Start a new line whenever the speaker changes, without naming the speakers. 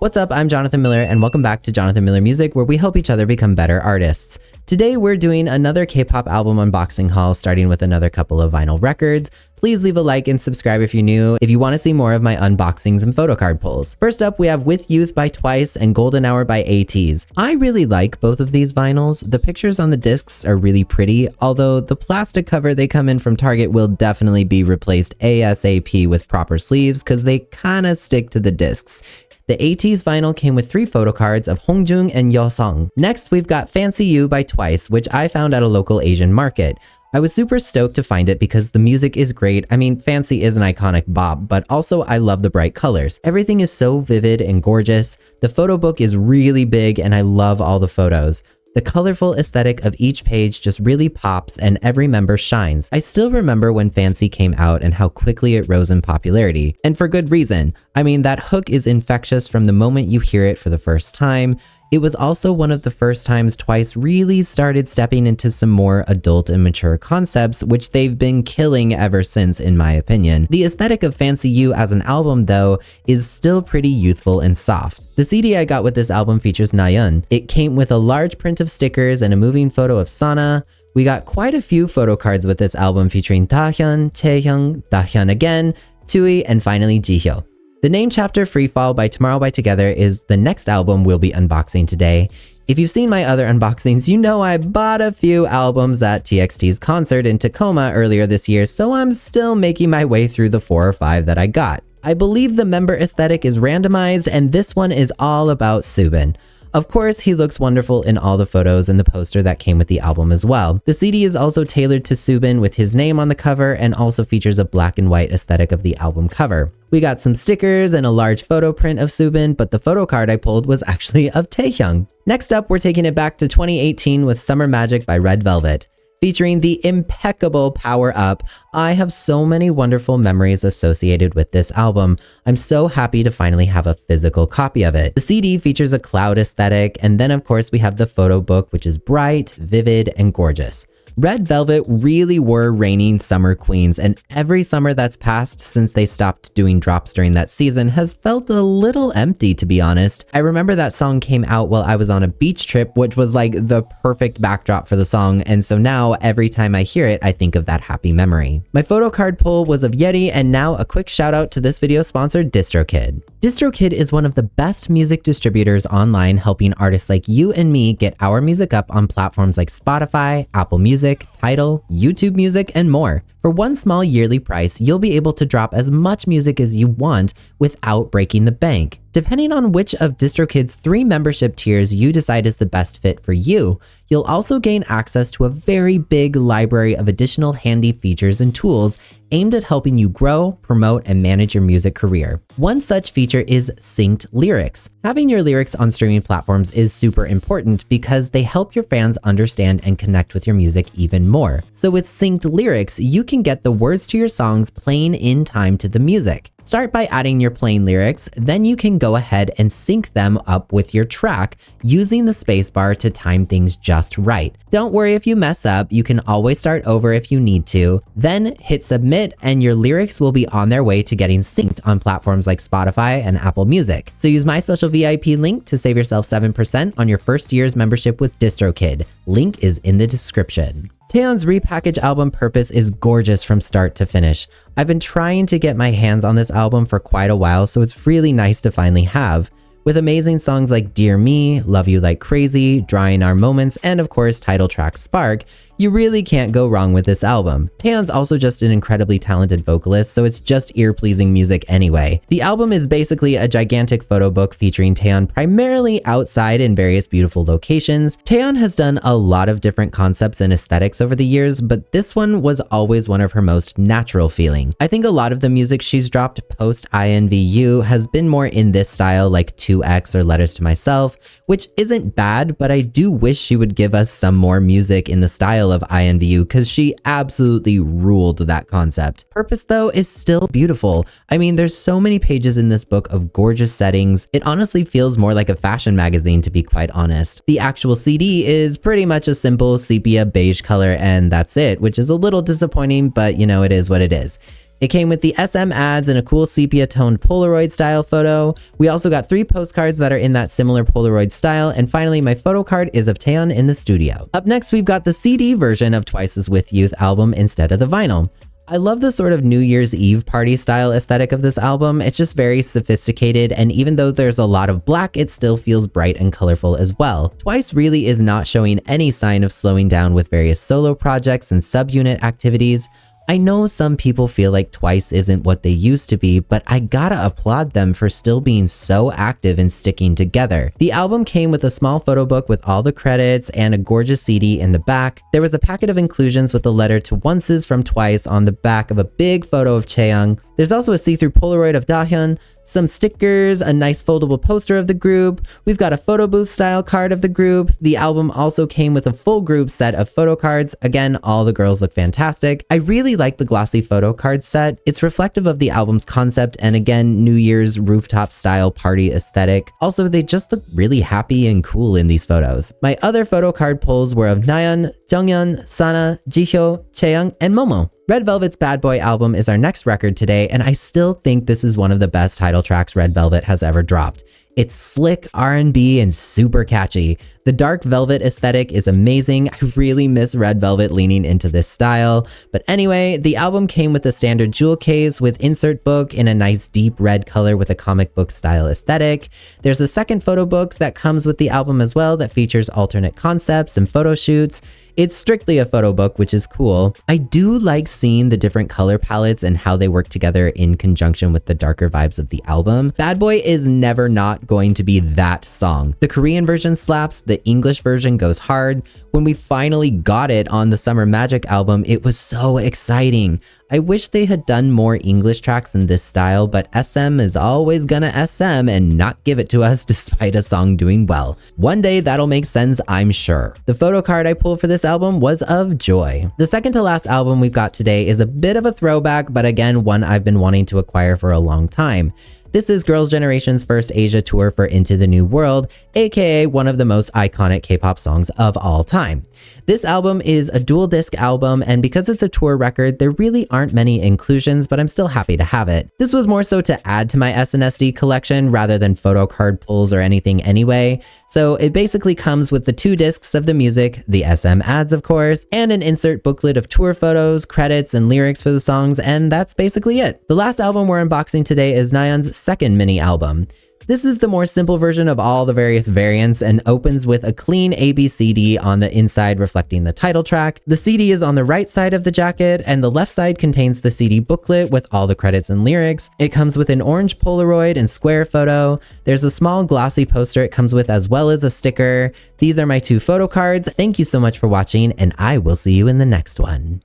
What's up, I'm Jonathan Miller and welcome back to Jonathan Miller Music, where we help each other become better artists. Today we're doing another K-pop album unboxing haul, starting with another couple of vinyl records. Please leave a like and subscribe if you're new, if you want to see more of my unboxings and photocard pulls. First up, we have With Youth by Twice and Golden Hour by ATEEZ. I really like both of these vinyls. The pictures on the discs are really pretty, although the plastic cover they come in from Target will definitely be replaced ASAP with proper sleeves because they kind of stick to the discs. The ATEEZ vinyl came with 3 photocards of Hongjoong and Yeosang. Next, we've got Fancy You by Twice, which I found at a local Asian market. I was super stoked to find it because the music is great. I mean, Fancy is an iconic bop, but also I love the bright colors. Everything is so vivid and gorgeous. The photo book is really big and I love all the photos. The colorful aesthetic of each page just really pops and every member shines. I still remember when Fancy came out and how quickly it rose in popularity. And for good reason. I mean, that hook is infectious from the moment you hear it for the first time. It was also one of the first times Twice really started stepping into some more adult and mature concepts, which they've been killing ever since, in my opinion. The aesthetic of Fancy You as an album, though, is still pretty youthful and soft. The CD I got with this album features Nayeon. It came with a large print of stickers and a moving photo of Sana. We got quite a few photo cards with this album featuring Taeyeon, Taeyeon again, Tui, and finally Jihyo. The name chapter Freefall by Tomorrow by Together is the next album we'll be unboxing today. If you've seen my other unboxings, you know I bought a few albums at TXT's concert in Tacoma earlier this year, so I'm still making my way through the 4 or 5 that I got. I believe the member aesthetic is randomized, and this one is all about Soobin. Of course, he looks wonderful in all the photos and the poster that came with the album as well. The CD is also tailored to Soobin with his name on the cover and also features a black and white aesthetic of the album cover. We got some stickers and a large photo print of Soobin, but the photo card I pulled was actually of Taeyeon. Next up, we're taking it back to 2018 with Summer Magic by Red Velvet. Featuring the impeccable Power Up, I have so many wonderful memories associated with this album. I'm so happy to finally have a physical copy of it. The CD features a cloud aesthetic, and then of course we have the photo book, which is bright, vivid, and gorgeous. Red Velvet really were reigning summer queens, and every summer that's passed since they stopped doing drops during that season has felt a little empty, to be honest. I remember that song came out while I was on a beach trip, which was like the perfect backdrop for the song, and so now every time I hear it, I think of that happy memory. My photo card pull was of Yeti, and now a quick shout out to this video sponsor, DistroKid. DistroKid is one of the best music distributors online, helping artists like you and me get our music up on platforms like Spotify, Apple Music, Tidal, YouTube Music, and more. For one small yearly price, you'll be able to drop as much music as you want without breaking the bank. Depending on which of DistroKid's 3 membership tiers you decide is the best fit for you, you'll also gain access to a very big library of additional handy features and tools aimed at helping you grow, promote, and manage your music career. One such feature is synced lyrics. Having your lyrics on streaming platforms is super important because they help your fans understand and connect with your music even more. So with synced lyrics, you can get the words to your songs playing in time to the music. Start by adding your plain lyrics, then you can go ahead and sync them up with your track using the spacebar to time things just right. Don't worry if you mess up, you can always start over if you need to, then hit submit and your lyrics will be on their way to getting synced on platforms like Spotify and Apple Music. So use my special VIP link to save yourself 7% on your first year's membership with DistroKid. Link is in the description. Taeyeon's repackaged album Purpose is gorgeous from start to finish. I've been trying to get my hands on this album for quite a while, so it's really nice to finally have. With amazing songs like Dear Me, Love You Like Crazy, Drawing Our Moments, and of course title track Spark, you really can't go wrong with this album. Taeyeon's also just an incredibly talented vocalist, so it's just ear-pleasing music anyway. The album is basically a gigantic photo book featuring Taeyeon primarily outside in various beautiful locations. Taeyeon has done a lot of different concepts and aesthetics over the years, but this one was always one of her most natural feeling. I think a lot of the music she's dropped post-INVU has been more in this style, like 2X or Letters to Myself, which isn't bad, but I do wish she would give us some more music in the style of INVU because she absolutely ruled that concept. Purpose, though, is still beautiful. I mean, there's so many pages in this book of gorgeous settings. It honestly feels more like a fashion magazine, to be quite honest. The actual CD is pretty much a simple sepia beige color, and that's it, which is a little disappointing, but you know, it is what it is. It came with the SM ads and a cool sepia toned Polaroid style photo. We also got 3 postcards that are in that similar Polaroid style, and finally my photocard is of Taeyeon in the studio. Up next we've got the CD version of Twice's With Youth album instead of the vinyl. I love the sort of New Year's Eve party style aesthetic of this album. It's just very sophisticated, and even though there's a lot of black, it still feels bright and colorful as well. Twice really is not showing any sign of slowing down with various solo projects and subunit activities. I know some people feel like Twice isn't what they used to be, but I gotta applaud them for still being so active and sticking together. The album came with a small photo book with all the credits and a gorgeous CD in the back. There was a packet of inclusions with a letter to Onces from Twice on the back of a big photo of Chaeyoung. There's also a see-through Polaroid of Taeyeon, some stickers, a nice foldable poster of the group. We've got a photo booth style card of the group. The album also came with a full group set of photo cards. Again, all the girls look fantastic. I really like the glossy photo card set. It's reflective of the album's concept and again, New Year's rooftop style party aesthetic. Also, they just look really happy and cool in these photos. My other photo card pulls were of Nayeon, Jonghyun, Sana, Jihyo, Chaeyoung, and Momo. Red Velvet's Bad Boy album is our next record today, and I still think this is one of the best title tracks Red Velvet has ever dropped. It's slick R&B and super catchy. The dark velvet aesthetic is amazing. I really miss Red Velvet leaning into this style. But anyway, the album came with a standard jewel case with insert book in a nice deep red color with a comic book style aesthetic. There's a second photo book that comes with the album as well that features alternate concepts and photo shoots. It's strictly a photo book, which is cool. I do like seeing the different color palettes and how they work together in conjunction with the darker vibes of the album. Bad Boy is never not going to be that song. The Korean version slaps, the English version goes hard. When we finally got it on the Summer Magic album, it was so exciting. I wish they had done more English tracks in this style, but SM is always gonna SM and not give it to us despite a song doing well. One day that'll make sense, I'm sure. The photo card I pulled for this album was of Joy. The second to last album we've got today is a bit of a throwback, but again, one I've been wanting to acquire for a long time. This is Girls' Generation's first Asia tour for Into the New World, aka one of the most iconic K-pop songs of all time. This album is a dual disc album, and because it's a tour record, there really aren't many inclusions, but I'm still happy to have it. This was more so to add to my SNSD collection rather than photo card pulls or anything anyway. So it basically comes with the 2 discs of the music, the SM ads of course, and an insert booklet of tour photos, credits, and lyrics for the songs, and that's basically it. The last album we're unboxing today is Nayeon's second mini album. This is the more simple version of all the various variants and opens with a clean ABCD on the inside reflecting the title track. The CD is on the right side of the jacket, and the left side contains the CD booklet with all the credits and lyrics. It comes with an orange Polaroid and square photo. There's a small glossy poster it comes with as well as a sticker. These are my 2 photo cards. Thank you so much for watching, and I will see you in the next one.